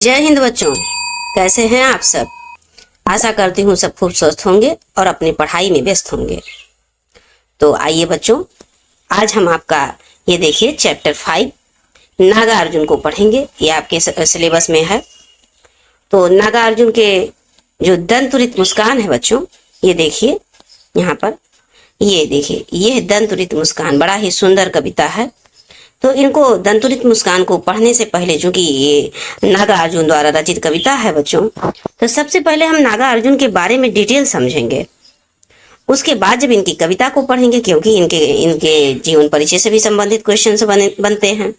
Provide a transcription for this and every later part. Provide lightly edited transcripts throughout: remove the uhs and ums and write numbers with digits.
जय हिंद बच्चों, कैसे हैं आप सब। आशा करती हूँ सब खूब स्वस्थ होंगे और अपनी पढ़ाई में व्यस्त होंगे। तो आइए बच्चों, आज हम आपका ये देखिए चैप्टर 5 नागार्जुन को पढ़ेंगे। ये आपके सिलेबस में है। तो नागार्जुन के जो दंतुरित मुस्कान है बच्चों, ये देखिए यहाँ पर, ये देखिए, ये दंतुरित मुस्कान बड़ा ही सुंदर कविता है। तो इनको दंतुरित मुस्कान को पढ़ने से पहले, चूंकि ये नागार्जुन द्वारा रचित कविता है बच्चों, तो सबसे पहले हम नागार्जुन के बारे में डिटेल समझेंगे। उसके बाद जब इनकी कविता को पढ़ेंगे, क्योंकि इनके जीवन परिचय से भी संबंधित क्वेश्चन बनते हैं।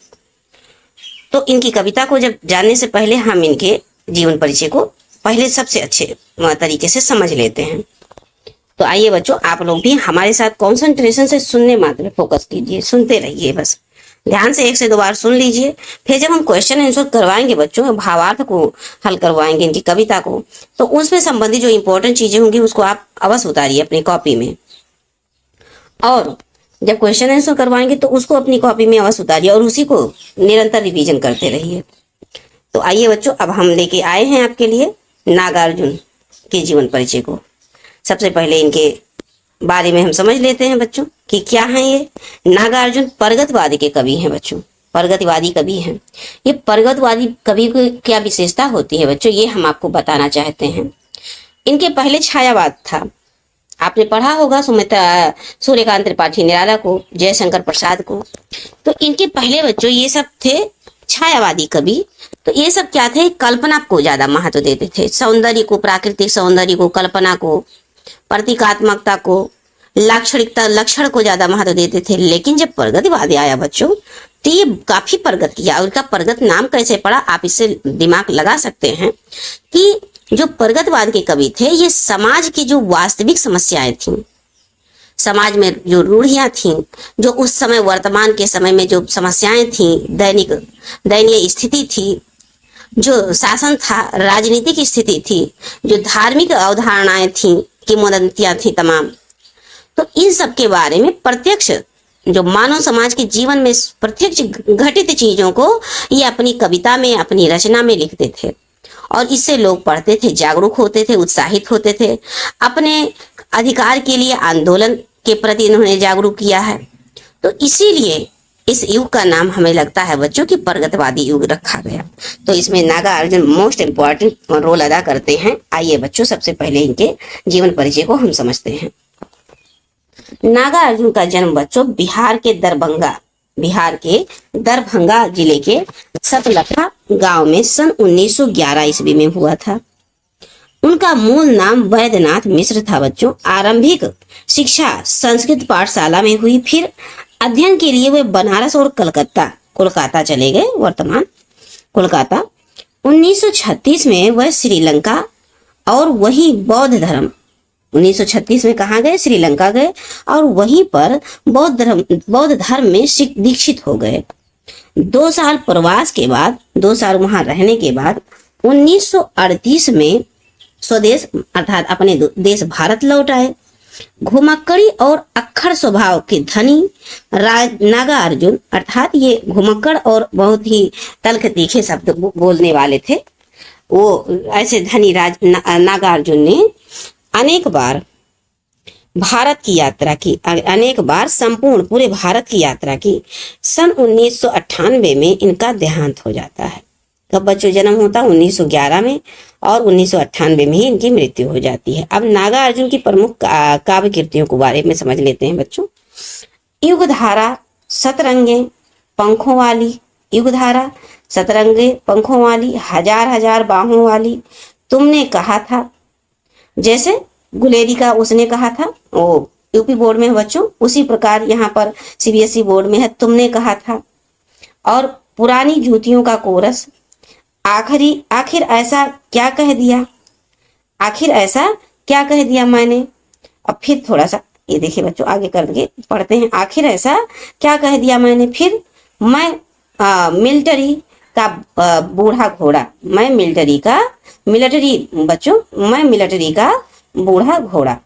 तो इनकी कविता को जब जानने से पहले हम इनके जीवन परिचय को पहले सबसे अच्छे तरीके से समझ लेते हैं। तो आइए बच्चों, आप लोग भी हमारे साथ कॉन्सेंट्रेशन से सुनने मात्र फोकस कीजिए, सुनते रहिए, बस ध्यान से 1 से 2 बार सुन लीजिए। फिर जब हम क्वेश्चन आंसर करवाएंगे बच्चों, भावार्थ को हल करवाएंगे इनकी कविता को, तो उसमें संबंधित जो इंपॉर्टेंट चीजें होंगी उसको आप अवश्य उतारिए अपनी कॉपी में। और जब क्वेश्चन आंसर करवाएंगे तो उसको अपनी कॉपी में अवश्य उतारिए और उसी को निरंतर रिवीजन करते रहिए। तो आइए बच्चों, अब हम लेके आए हैं आपके लिए नागार्जुन के जीवन परिचय को। सबसे पहले इनके बारे में हम समझ लेते हैं बच्चों कि क्या है ये। नागार्जुन प्रगतिवादी के कवि हैं बच्चों, प्रगतिवादी कवि हैं। ये प्रगतिवादी कवि की क्या विशेषता होती है बच्चों, ये हम आपको बताना चाहते हैं। इनके पहले छायावाद था। आपने पढ़ा होगा सूर्यकांत त्रिपाठी निराला को, जयशंकर प्रसाद को। तो इनके पहले बच्चों ये सब थे छायावादी कवि। तो ये सब क्या थे, कल्पना को ज्यादा महत्व देते थे, सौंदर्य को, प्राकृतिक सौंदर्य को, कल्पना को, प्रतीकात्मकता को, लाक्षणिकता, लक्षण को ज्यादा महत्व देते थे। लेकिन जब प्रगतिवादी आया बच्चों, तो ये काफी प्रगत किया। उनका प्रगत नाम कैसे पड़ा, आप इससे दिमाग लगा सकते हैं कि जो प्रगतवाद के कवि थे, ये समाज की जो वास्तविक समस्याएं थीं, समाज में जो रूढ़ियां थीं, जो उस समय वर्तमान के समय में जो समस्याएं थीं, दयनीय स्थिति थी, जो शासन था, राजनीतिक स्थिति थी, जो धार्मिक अवधारणाएं थीं, किंवदंतियां थी तमाम, तो इन सब के बारे में प्रत्यक्ष जो मानव समाज के जीवन में प्रत्यक्ष घटित चीजों को ये अपनी कविता में, अपनी रचना में लिखते थे। और इससे लोग पढ़ते थे, जागरूक होते थे, उत्साहित होते थे। अपने अधिकार के लिए आंदोलन के प्रति इन्होंने जागरूक किया है। तो इसीलिए इस युग का नाम हमें लगता है बच्चों कि प्रगतिवादी युग रखा गया। तो इसमें नागार्जुन मोस्ट इम्पॉर्टेंट रोल अदा करते हैं। आइए बच्चों, सबसे पहले इनके जीवन परिचय को हम समझते हैं। नागार्जुन का जन्म बच्चों बिहार के दरभंगा जिले के सतलखा गांव में सन 1911 ईस्वी में हुआ था। उनका मूल नाम वैद्यनाथ मिश्र था बच्चों। आरंभिक शिक्षा संस्कृत पाठशाला में हुई। फिर अध्ययन के लिए वे बनारस और कोलकाता चले गए, वर्तमान कोलकाता। 1936 में वह श्रीलंका और वहीं बौद्ध धर्म, 1936 में कहाँ गए, श्रीलंका गए और वहीं पर बौद्ध धर्म में दीक्षित हो गए। 2 साल प्रवास के बाद, 2 साल वहां रहने के बाद 1938 में स्वदेश अर्थात अपने देश भारत लौट आए। घुमक्कड़ी और अक्खड़ स्वभाव के धनी नागार्जुन, अर्थात ये घुमक्कड़ और बहुत ही तल्ख तीखे शब्द बोलने वाले थे, वो ऐसे धनी नागार्जुन ने अनेक बार भारत की यात्रा की, अनेक बार संपूर्ण पूरे भारत की यात्रा की। सन 1998 में इनका देहांत हो जाता है। कब बच्चों जन्म होता, 1911 में, और 1998 में ही इनकी मृत्यु हो जाती है। अब नागार्जुन की प्रमुख काव्य कृतियों के बारे में समझ लेते हैं बच्चों। युगधारा, सतरंगे पंखों वाली, युगधारा, सतरंगे पंखों वाली, हजार हजार बाहों वाली, तुमने कहा था, जैसे गुलेरी का उसने कहा था, वो यूपी बोर्ड में है बच्चों, उसी प्रकार यहाँ पर सीबीएसई बोर्ड में है, तुमने कहा था। और पुरानी जूतियों का कोरस, आखिर ऐसा क्या कह दिया, आखिर ऐसा क्या कह दिया मैंने। अब फिर थोड़ा सा ये देखिए बच्चों, आगे करके पढ़ते हैं। आखिर ऐसा क्या कह दिया मैंने, फिर मैं मिलिट्री का बूढ़ा घोड़ा, मैं मिलिट्री का बूढ़ा घोड़ा।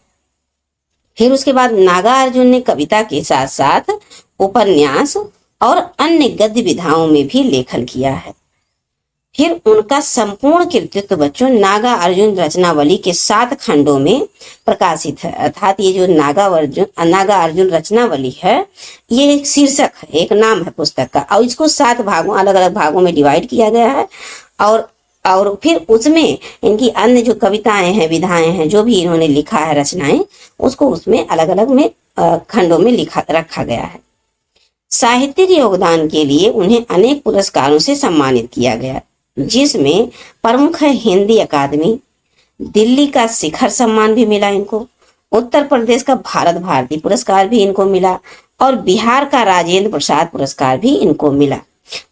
फिर उसके बाद नागार्जुन ने कविता के साथ साथ उपन्यास और अन्य गद्य विधाओं में भी लेखन किया है। फिर उनका संपूर्ण कृतित्व बच्चों नागा अर्जुन रचनावली के 7 खंडों में प्रकाशित है। अर्थात ये जो नागा अर्जुन रचनावली है, ये एक शीर्षक है, एक नाम है पुस्तक का, और इसको 7 भागों, अलग अलग भागों में डिवाइड किया गया है। और फिर उसमें इनकी अन्य जो कविताएं हैं, विधाएं हैं, जो भी इन्होंने लिखा है रचनाएं, उसको उसमें अलग अलग में खंडों में रखा गया है। साहित्यिक योगदान के लिए उन्हें अनेक पुरस्कारों से सम्मानित किया गया, जिसमें प्रमुख है हिंदी अकादमी, दिल्ली का शिखर सम्मान भी मिला इनको, उत्तर प्रदेश का भारत भारती पुरस्कार भी इनको मिला, और बिहार का राजेंद्र प्रसाद पुरस्कार भी इनको मिला।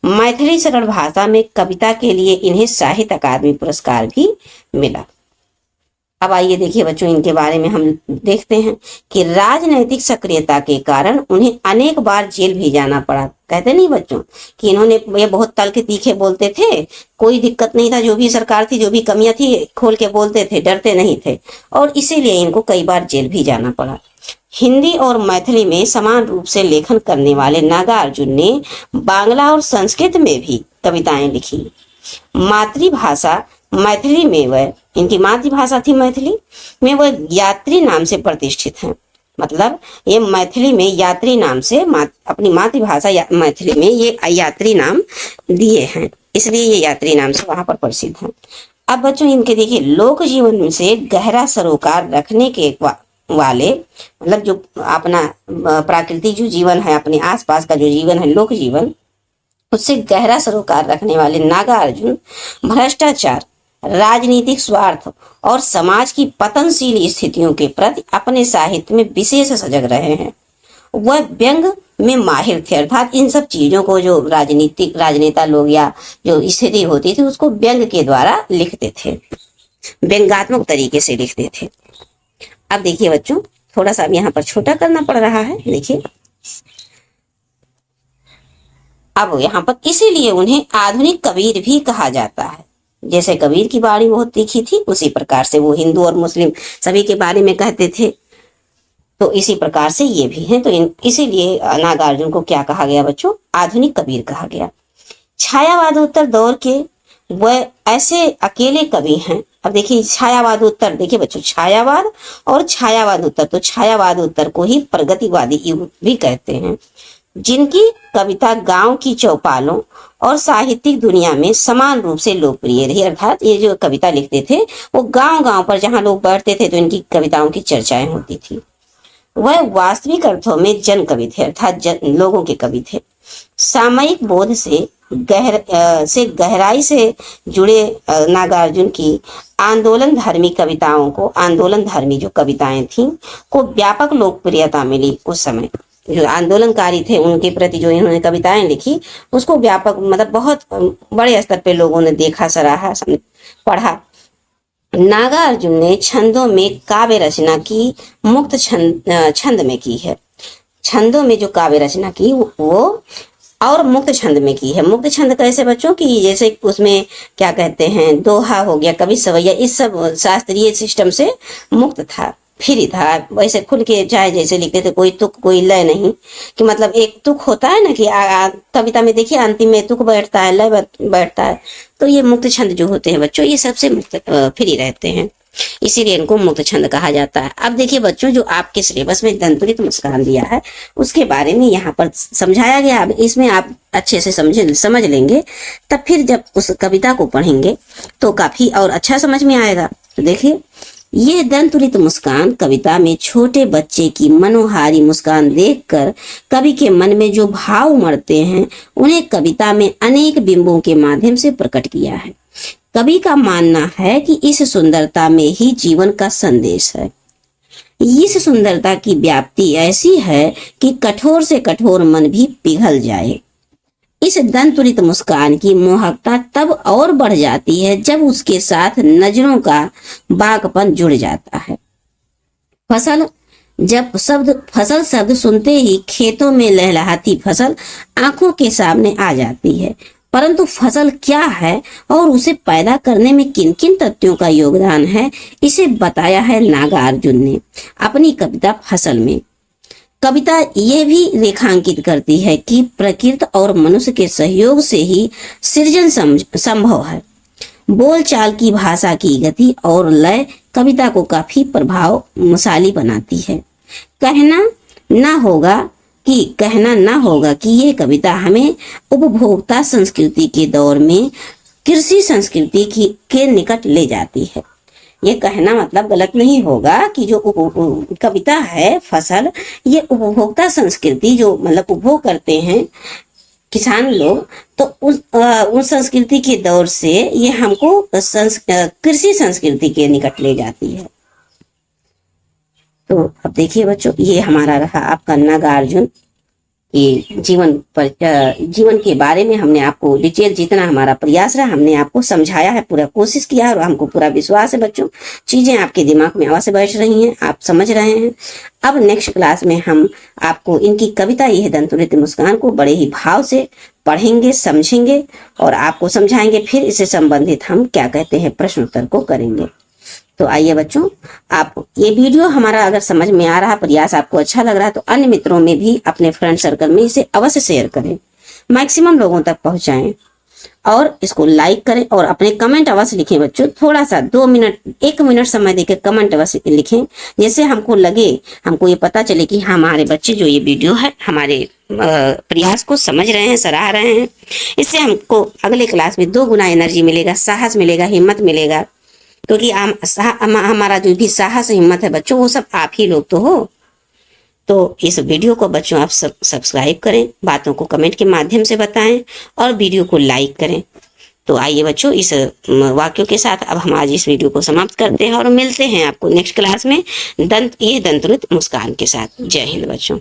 मैथिली सरल भाषा में कविता के लिए इन्हें साहित्य अकादमी पुरस्कार भी मिला। अब आइए देखिए बच्चों, इनके बारे में हम देखते हैं कि राजनैतिक सक्रियता के कारण उन्हें अनेक बार जेल भी जाना पड़ा। कहते नहीं बच्चों कि इन्होंने, ये बहुत तल के तीखे बोलते थे, कोई दिक्कत नहीं था, जो भी सरकार थी, जो भी कमियां थी, खोल के बोलते थे, डरते नहीं थे, और इसीलिए इनको कई बार जेल भी जाना पड़ा। हिंदी और मैथिली में समान रूप से लेखन करने वाले नागार्जुन ने बांग्ला और संस्कृत में भी कविताएं लिखी। मातृभाषा मैथिली में वह, इनकी मातृभाषा थी मैथिली में, वह यात्री नाम से प्रतिष्ठित हैं। मतलब ये मैथिली में यात्री नाम से, अपनी मातृभाषा मैथिली में ये यात्री नाम दिए हैं, इसलिए ये यात्री नाम से वहां पर प्रसिद्ध हैं। अब बच्चों इनके देखिए, लोक जीवन से गहरा सरोकार रखने के वाले, मतलब जो अपना प्राकृतिक जो जीवन है, अपने आसपास का जो जीवन है, लोक जीवन, उससे गहरा सरोकार रखने वाले नागार्जुन भ्रष्टाचार, राजनीतिक स्वार्थ और समाज की पतनशील स्थितियों के प्रति अपने साहित्य में विशेष सजग रहे हैं। वह व्यंग में माहिर थे, अर्थात इन सब चीजों को जो राजनेता लोग या जो स्थिति होती थी उसको व्यंग के द्वारा लिखते थे, व्यंगात्मक तरीके से लिखते थे। अब देखिए बच्चों, थोड़ा सा अब यहाँ पर छोटा करना पड़ रहा है, देखिए अब यहाँ पर, इसीलिए उन्हें आधुनिक कबीर भी कहा जाता है। जैसे कबीर की वाणी बहुत तीखी थी, उसी प्रकार से वो हिंदू और मुस्लिम सभी के बारे में कहते थे, तो इसी प्रकार से ये भी हैं। तो इसीलिए नागार्जुन को क्या कहा गया बच्चों, आधुनिक कबीर कहा गया। छायावादोत्तर दौर के वह ऐसे अकेले कवि हैं। अब देखिए छायावादोत्तर, देखिए बच्चों, छायावाद और छायावादोत्तर, तो छायावादोत्तर को ही प्रगतिवादी युग भी कहते हैं, जिनकी कविता गांव की चौपालों और साहित्यिक दुनिया में समान रूप से लोकप्रिय रही। अर्थात ये जो कविता लिखते थे वो गांव-गांव पर जहां लोग बैठते थे तो इनकी कविताओं की चर्चाएं होती थी। वह वास्तविक अर्थों में जन कवि थे, अर्थात लोगों के कवि थे। सामयिक बोध से गहराई से जुड़े नागार्जुन की आंदोलन धर्मी कविताओं को, आंदोलन धर्मी जो कविताएं थीं को व्यापक लोकप्रियता मिली। उस समय जो आंदोलनकारी थे उनके प्रति जो इन्होंने कविताएं लिखी उसको व्यापक, मतलब बहुत बड़े स्तर पे लोगों ने देखा, सराहा, पढ़ा। नागार्जुन ने छंदों में काव्य रचना की, मुक्त छंद में की है। छंदों में जो काव्य रचना की वो और मुक्त छंद में की है। मुक्त छंद कैसे बच्चों की, जैसे उसमें क्या कहते हैं, दोहा हो गया, कवि सवैया, इस सब शास्त्रीय सिस्टम से मुक्त था, फ्री था। वैसे खुल के चाहे जैसे लिखते थे, कोई तुक कोई लय नहीं, कि मतलब एक तुक होता है ना कि कविता में देखिए अंतिम में तुक बैठता है, लय बैठता है, तो ये मुक्त छंद जो होते हैं बच्चों ये सबसे मुक्त फ्री रहते हैं, इसीलिए इनको मुक्त छंद कहा जाता है। अब देखिए बच्चों, जो आपके सिलेबस में दंतुरित मुस्कान दिया है उसके बारे में यहाँ पर समझाया गया। अब इसमें आप अच्छे से समझ लेंगे, तब फिर जब उस कविता को पढ़ेंगे तो काफी और अच्छा समझ में आएगा। तो देखिए, ये दंतुरित मुस्कान कविता में छोटे बच्चे की मनोहारी मुस्कान देखकर कवि के मन में जो भाव उमड़ते हैं उन्हें कविता में अनेक बिंबों के माध्यम से प्रकट किया है। कवि का मानना है कि इस सुंदरता में ही जीवन का संदेश है। इस सुंदरता की व्याप्ति ऐसी है कि कठोर से कठोर मन भी पिघल जाए। इस दंतुरित मुस्कान की मोहकता तब और बढ़ जाती है जब उसके साथ नजरों का बाकपन जुड़ जाता है। फसल शब्द सुनते ही खेतों में लहलहाती फसल आंखों के सामने आ जाती है, परंतु फसल क्या है और उसे पैदा करने में किन किन तथ्यों का योगदान है, इसे बताया है नागार्जुन ने अपनी कविता फसल में। कविता ये भी रेखांकित करती है कि प्रकृति और मनुष्य के सहयोग से ही सृजन संभव है। बोलचाल की भाषा की गति और लय कविता को काफी प्रभावशाली बनाती है। कहना ना होगा कि यह कविता हमें उपभोक्ता संस्कृति के दौर में कृषि संस्कृति के निकट ले जाती है। ये कहना मतलब गलत नहीं होगा कि जो कविता है फसल, ये उपभोक्ता संस्कृति जो मतलब उपभोग करते हैं किसान लोग, तो उस संस्कृति के दौर से ये हमको कृषि संस्कृति के निकट ले जाती है। तो अब देखिए बच्चों, ये हमारा रहा आपका नागार्जुन ये जीवन के बारे में हमने आपको डिटेल, जितना हमारा प्रयास रहा हमने आपको समझाया है, पूरा कोशिश किया है और हमको पूरा विश्वास है बच्चों चीजें आपके दिमाग में अवश्य बैठ रही हैं, आप समझ रहे हैं। अब नेक्स्ट क्लास में हम आपको इनकी कविता यह दंतुरित मुस्कान को बड़े ही भाव से पढ़ेंगे, समझेंगे और आपको समझाएंगे। फिर इससे संबंधित हम क्या कहते हैं प्रश्न उत्तर को करेंगे। तो आइए बच्चों, आप ये वीडियो हमारा अगर समझ में आ रहा, प्रयास आपको अच्छा लग रहा है तो अन्य मित्रों में भी, अपने फ्रेंड सर्कल में इसे अवश्य शेयर करें, मैक्सिमम लोगों तक पहुंचाएं और इसको लाइक करें और अपने कमेंट अवश्य लिखें बच्चों। थोड़ा सा 2 मिनट 1 मिनट समय देकर कमेंट अवश्य लिखें, जैसे हमको लगे, हमको ये पता चले कि हमारे बच्चे जो ये वीडियो है हमारे प्रयास को समझ रहे हैं, सराह रहे हैं। इससे हमको अगले क्लास में 2 गुना एनर्जी मिलेगा, साहस मिलेगा, हिम्मत मिलेगा, क्योंकि हमारा जो भी साहस हिम्मत है बच्चों वो सब आप ही लोग तो हो। तो इस वीडियो को बच्चों आप सब्सक्राइब करें, बातों को कमेंट के माध्यम से बताएं और वीडियो को लाइक करें। तो आइए बच्चों, इस वाक्यों के साथ अब हम आज इस वीडियो को समाप्त करते हैं और मिलते हैं आपको नेक्स्ट क्लास में दंतुरित मुस्कान के साथ। जय हिंद बच्चों।